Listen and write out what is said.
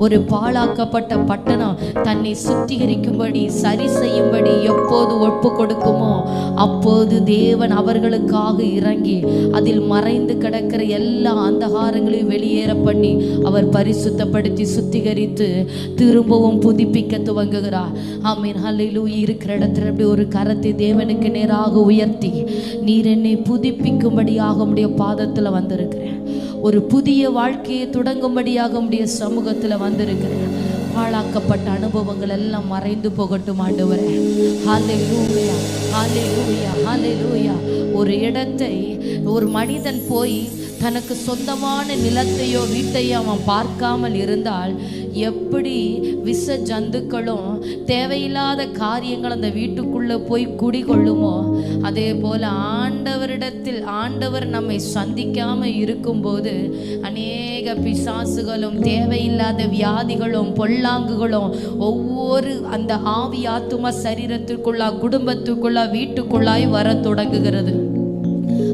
ஒரு பாழாக்கப்பட்ட பட்டணம் தன்னை சுத்திகரிக்கும்படி சரி செய்யும்படி எப்போது ஒப்பு கொடுக்குமோ அப்போது தேவன் அவர்களுக்காக இறங்கி அதில் மறைந்து கிடக்கிற எல்லா அந்தகாரங்களையும் வெளியேற பண்ணி அவர் பரிசுத்தப்படுத்தி சுத்திகரித்து திரும்பவும் புதுப்பிக்க துவங்குகிறார். ஆமீன். ஹல்லேலூயா. இருக்கிற இடத்துல அப்படி ஒரு கரத்தை தேவனுக்கு நேராக உயர்த்தி, நீர் என்னை புதுப்பிக்கும்படியாக உம்முடைய பாதத்தில் வந்திருக்கிறேன், ஒரு புதிய வாழ்க்கையை தொடங்கும்படியாக உம்முடைய சமூகத்தில் வந்திருக்கிறேன், பாழாக்கப்பட்ட அனுபவங்கள் எல்லாம் மறைந்து போகட்டும் ஆண்டவரே. ஹல்லேலூயா, ஹல்லேலூயா, ஹல்லேலூயா. ஒரு இடத்தை ஒரு மனிதன் போய் தனக்கு சொந்தமான நிலத்தையோ வீட்டையோ அவன் பார்க்காமல் இருந்தால் எப்படி விஷ ஜந்துக்களும் தேவையில்லாத காரியங்கள் அந்த வீட்டுக்குள்ளே போய் குடிகொள்ளுமோ, அதே போல் ஆண்டவரிடத்தில் ஆண்டவர் நம்மை சந்திக்காமல் இருக்கும்போது அநேக பிசாசுகளும் தேவையில்லாத வியாதிகளும் பொல்லாங்குகளும் ஒவ்வொரு அந்த ஆவி ஆத்தும சரீரத்திற்குள்ளா குடும்பத்துக்குள்ளா வீட்டுக்குள்ளாய் வர தொடங்குகிறது.